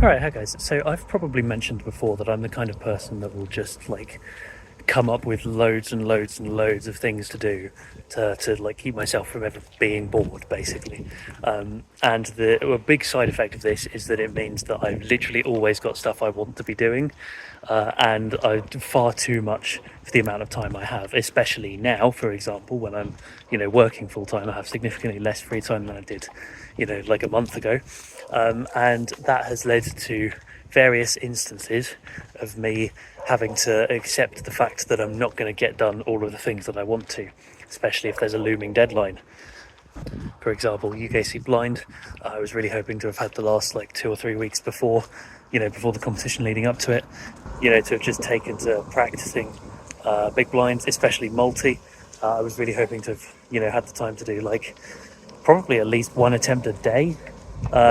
Alright, hi guys. So I've probably mentioned before that I'm the kind of person that will just like come up with loads and loads and loads of things to do to like keep myself from ever being bored, basically. And a big side effect of this is that it means that I've literally always got stuff I want to be doing, and I do far too much for the amount of time I have. Especially now, for example, when I'm working full time, I have significantly less free time than I did, like a month ago, and that has led to various instances of me having to accept the fact that I'm not going to get done all of the things that I want to, especially if there's a looming deadline. For example, UKC Blind, I was really hoping to have had the last like 2 or 3 weeks before the competition leading up to it, to have just taken to practicing big blinds, especially multi. I was really hoping to have had the time to do like probably at least one attempt a day.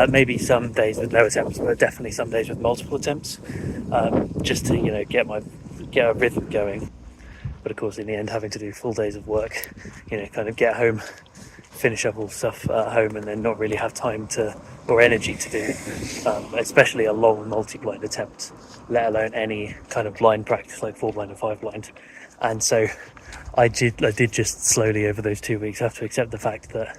Maybe some days with no attempts, but definitely some days with multiple attempts, just to get a rhythm going. But of course, in the end, having to do full days of work, kind of get home, finish up all stuff at home, and then not really have time or energy to do, especially a long multi-blind attempt, let alone any kind of blind practice like 4 blind and 5 blind. And so I did just slowly over those 2 weeks have to accept the fact that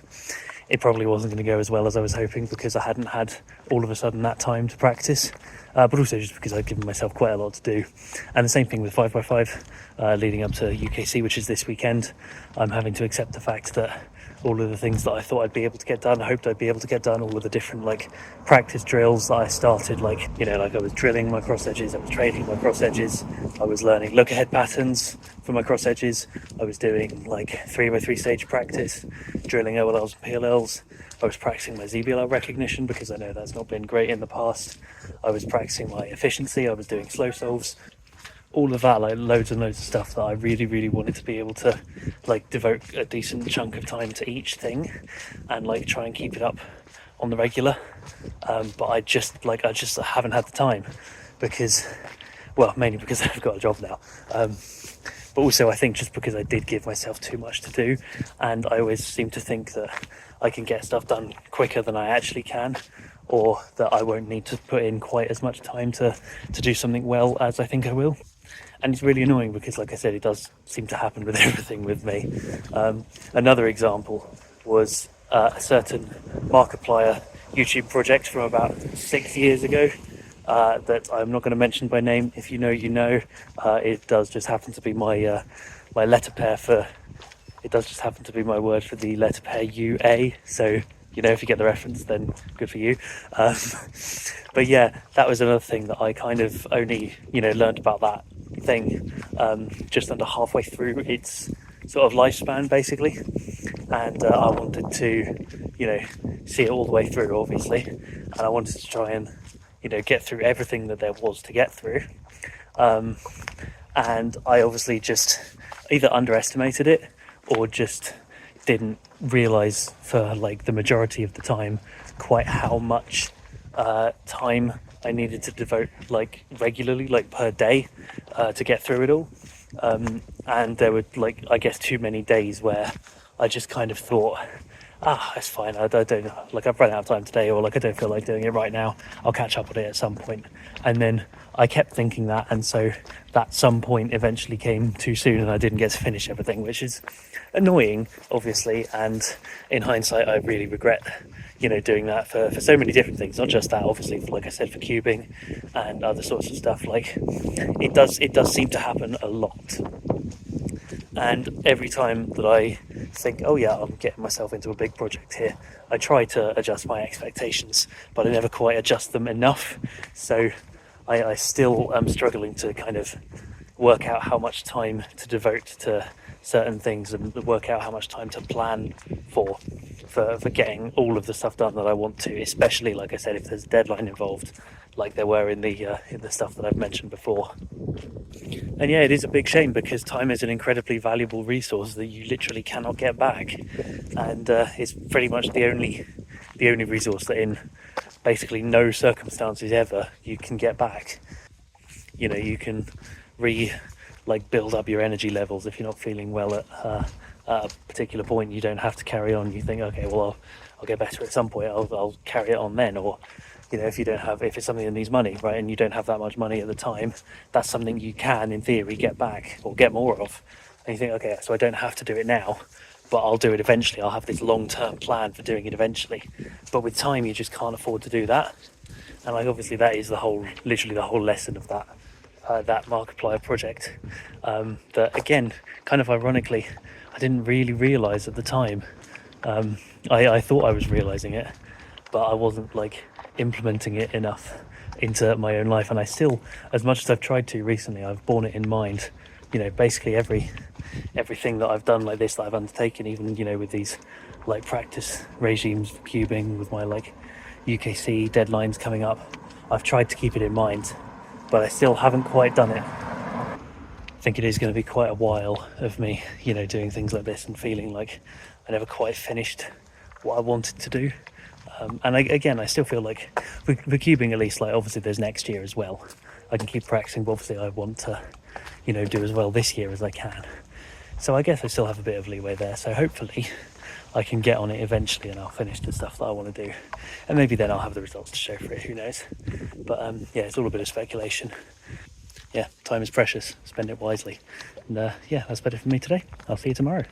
it probably wasn't going to go as well as I was hoping, because I hadn't had all of a sudden that time to practice, but also just because I'd given myself quite a lot to do. And the same thing with 5x5, leading up to UKC, which is this weekend. I'm having to accept the fact that all of the things that I thought I'd be able to get done, I hoped I'd be able to get done, all of the different like practice drills that I started, like I was drilling my cross edges, I was training my cross edges, I was learning look ahead patterns for my cross edges, I was doing like 3x3 stage practice, drilling OLLs and PLLs, I was practicing my ZBLL recognition because I know that's not been great in the past, I was practicing my efficiency, I was doing slow solves, all of that, like loads and loads of stuff that I really, really wanted to be able to like devote a decent chunk of time to each thing and like try and keep it up on the regular. But I just haven't had the time because, well, mainly because I've got a job now. But also I think just because I did give myself too much to do, and I always seem to think that I can get stuff done quicker than I actually can, or that I won't need to put in quite as much time to do something well as I think I will. And it's really annoying because, like I said, it does seem to happen with everything with me. Another example was a certain Markiplier YouTube project from about 6 years ago that I'm not going to mention by name. If you know, you know. It does just happen to be my letter pair for. It does just happen to be my word for the letter pair UA. So if you get the reference, then good for you. But yeah, that was another thing that I kind of only learned about that thing just under halfway through its sort of lifespan, basically. And I wanted to see it all the way through, obviously, and I wanted to try and get through everything that there was to get through, and I obviously just either underestimated it or just didn't realize for like the majority of the time quite how much time I needed to devote like regularly, like per day, to get through it all. And there were like, I guess, too many days where I just kind of thought, it's fine, I don't like, I've run out of time today, or like I don't feel like doing it right now, I'll catch up on it at some point. And then I kept thinking that, and so that some point eventually came too soon and I didn't get to finish everything, which is annoying, obviously. And in hindsight, I really regret doing that for so many different things, not just that, obviously, like I said, for cubing and other sorts of stuff. Like it does seem to happen a lot. And every time that I think, oh yeah, I'm getting myself into a big project here, I try to adjust my expectations, but I never quite adjust them enough. So I still am struggling to kind of work out how much time to devote to certain things and work out how much time to plan for getting all of the stuff done that I want to, especially, like I said, if there's a deadline involved, like there were in the stuff that I've mentioned before. And yeah, it is a big shame because time is an incredibly valuable resource that you literally cannot get back, and it's pretty much the only resource that in basically no circumstances ever you can get back. You can build up your energy levels if you're not feeling well at a particular point. You don't have to carry on. You think, okay, well, I'll get better at some point, I'll carry it on then, or you know, if it's something that needs money, right, and you don't have that much money at the time, that's something you can, in theory, get back or get more of. And you think, okay, so I don't have to do it now, but I'll do it eventually. I'll have this long-term plan for doing it eventually. But with time, you just can't afford to do that. And like, obviously, that is literally the whole lesson of that Markiplier project. That again, kind of ironically, I didn't really realise at the time. I thought I was realising it, but I wasn't like implementing it enough into my own life. And I still, as much as I've tried to recently, I've borne it in mind. You know, basically everything that I've done like this, that I've undertaken, even, you know, with these like practice regimes for cubing, with my like UKC deadlines coming up, I've tried to keep it in mind, but I still haven't quite done it. I think it is going to be quite a while of me, you know, doing things like this and feeling like I never quite finished what I wanted to do. And I still feel like for cubing, at least, like obviously there's next year as well. I can keep practicing, but obviously I want to, you know, do as well this year as I can. So I guess I still have a bit of leeway there. So hopefully I can get on it eventually and I'll finish the stuff that I want to do. And maybe then I'll have the results to show for it, who knows. But yeah, it's all a bit of speculation. Yeah, time is precious. Spend it wisely. And yeah, that's better for me today. I'll see you tomorrow.